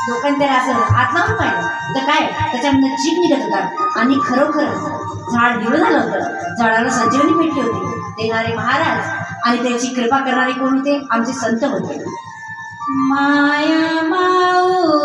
लोकांनी त्याला असं हात लावून पाहिलं तर काय त्याच्यामधनं जीभ निघत होता आणि खरोखर झाड हिरवं झालं होतं. झाडाला संजीवनी भेटली होती. देणारे महाराज आणि त्याची कृपा करणारे कोण होते? आमचे संत होते. माया माऊ